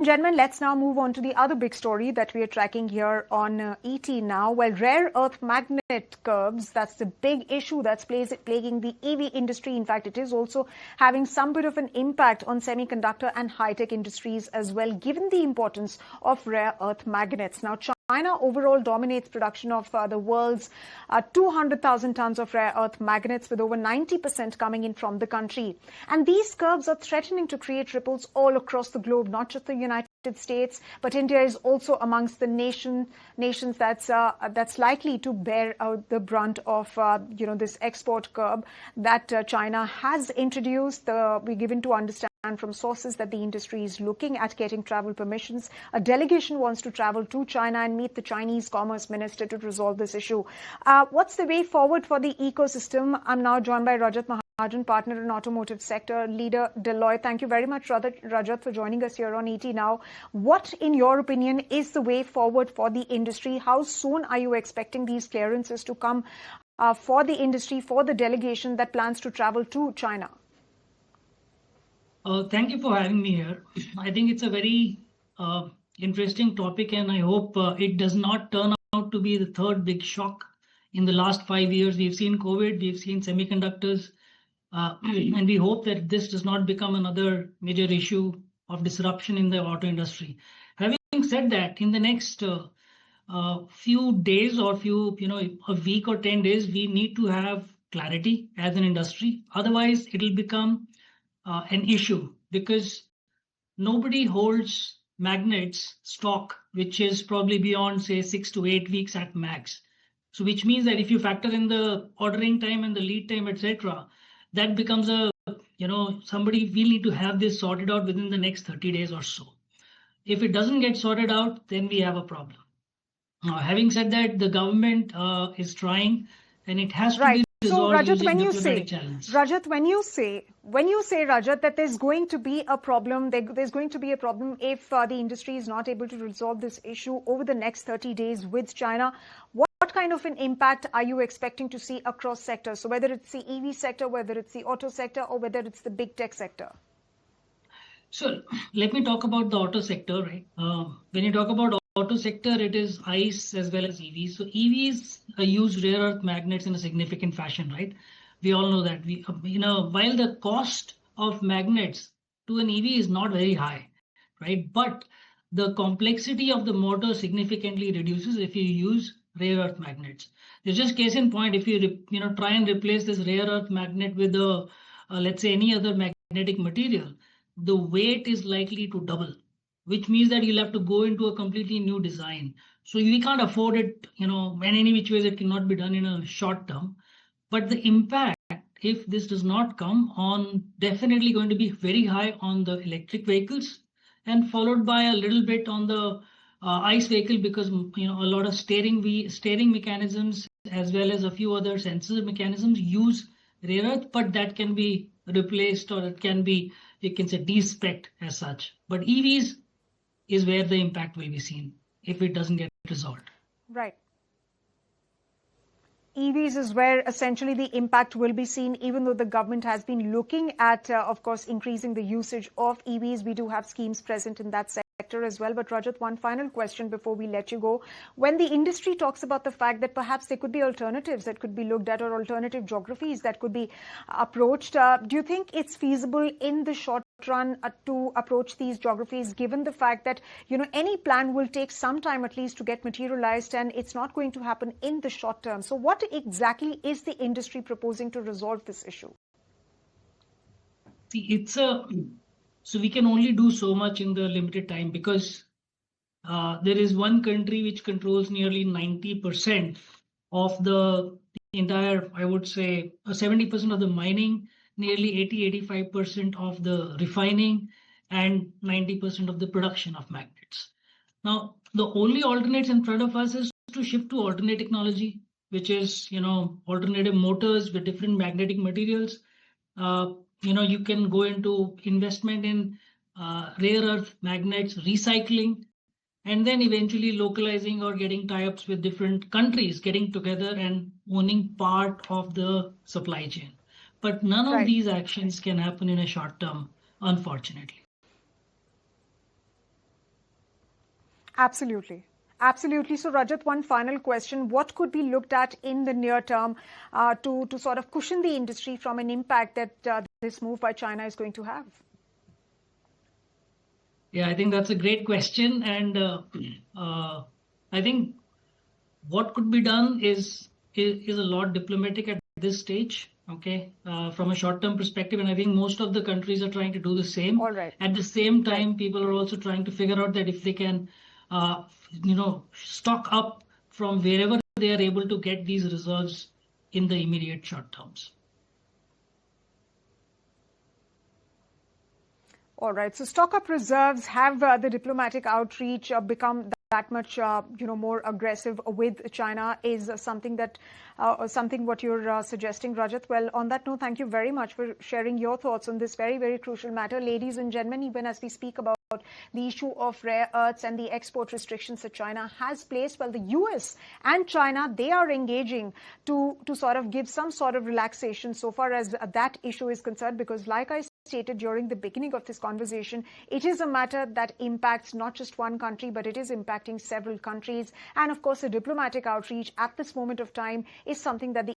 Gentlemen, let's now move on to the other big story that we are tracking here on ET now. Well, rare earth magnet curves, that's the big issue that's plaguing the EV industry. In fact, it is also having some bit of an impact on semiconductor and high-tech industries as well, given the importance of rare earth magnets. Now, China overall dominates production of the world's 200,000 tons of rare earth magnets, with over 90% coming in from the country. And these curves are threatening to create ripples all across the globe, not just the United States, but India is also amongst the nations that's likely to bear the brunt of this export curb that China has introduced. We're given to understand from sources that the industry is looking at getting travel permissions. A delegation wants to travel to China and meet the Chinese Commerce Minister to resolve this issue. What's the way forward for the ecosystem? I'm now joined by Rajat Mahajan, partner in automotive sector, leader Deloitte. Thank you very much, Rajat, for joining us here on ET Now. What, in your opinion, is the way forward for the industry? How soon are you expecting these clearances to come for the industry, for the delegation that plans to travel to China? Thank you for having me here. I think it's a very interesting topic, and I hope it does not turn out to be the third big shock. In the last 5 years, we've seen COVID, we've seen semiconductors, and we hope that this does not become another major issue of disruption in the auto industry. Having said that, in the next few days or a week or 10 days, we need to have clarity as an industry. Otherwise, it'll become an issue, because nobody holds magnets stock, which is probably beyond, say, 6 to 8 weeks at max. So which means that if you factor in the ordering time and the lead time, etc., that becomes somebody will need to have this sorted out within the next 30 days or so. If it doesn't get sorted out, then we have a problem. Having said that, the government is trying, and it has to be. So, Rajat, when you say, Rajat, that there's going to be a problem, there's going to be a problem if the industry is not able to resolve this issue over the next 30 days with China, what kind of an impact are you expecting to see across sectors? So whether it's the EV sector, whether it's the auto sector, or whether it's the big tech sector? So let me talk about the auto sector, right? When you talk about auto sector, it is ICE as well as EVs. So EVs use rare earth magnets in a significant fashion, right? We all know that. While the cost of magnets to an EV is not very high, right? But the complexity of the motor significantly reduces if you use rare earth magnets. There's just case in point, if you try and replace this rare earth magnet with let's say any other magnetic material, the weight is likely to double, which means that you'll have to go into a completely new design. So we can't afford it, in any which ways it cannot be done in a short term. But the impact, if this does not come on, definitely going to be very high on the electric vehicles, and followed by a little bit on the ICE vehicle, because a lot of steering mechanisms as well as a few other sensor mechanisms use rare earth, but that can be replaced, or it can be, you can say, de-spec'd as such. But EVs is where the impact will be seen if it doesn't get resolved. Right. EVs is where essentially the impact will be seen, even though the government has been looking at, of course, increasing the usage of EVs. We do have schemes present in that sector as well. But Rajat, one final question before we let you go. When the industry talks about the fact that perhaps there could be alternatives that could be looked at, or alternative geographies that could be approached, do you think it's feasible in the short run to approach these geographies, given the fact that any plan will take some time at least to get materialized, and it's not going to happen in the short term? So what exactly is the industry proposing to resolve this issue? See, so we can only do so much in the limited time, because there is one country which controls nearly 90% of the entire, I would say, 70% of the mining, nearly 80-85% of the refining, and 90% of the production of magnets. Now, the only alternates in front of us is to shift to alternate technology, which is, alternative motors with different magnetic materials. You can go into investment in rare earth magnets, recycling, and then eventually localizing or getting tie-ups with different countries, getting together and owning part of the supply chain. But none of these actions can happen in a short term, unfortunately. Absolutely. Absolutely. So, Rajat, one final question. What could be looked at in the near term to sort of cushion the industry from an impact that this move by China is going to have? Yeah, I think that's a great question. And I think what could be done is a lot diplomatic at this stage, okay, from a short-term perspective. And I think most of the countries are trying to do the same. All right. At the same Right. time, people are also trying to figure out that if they can, stock up from wherever they are able to get these reserves in the immediate short terms. All right. So stock up reserves, have the diplomatic outreach become that much, more aggressive with China is something that, something what you're suggesting, Rajat. Well, on that note, thank you very much for sharing your thoughts on this very, very crucial matter. Ladies and gentlemen, even as we speak about the issue of rare earths and the export restrictions that China has placed, well, the US and China, they are engaging to sort of give some sort of relaxation so far as that issue is concerned, because like I stated during the beginning of this conversation, it is a matter that impacts not just one country, but it is impacting several countries. And of course, the diplomatic outreach at this moment of time is something that the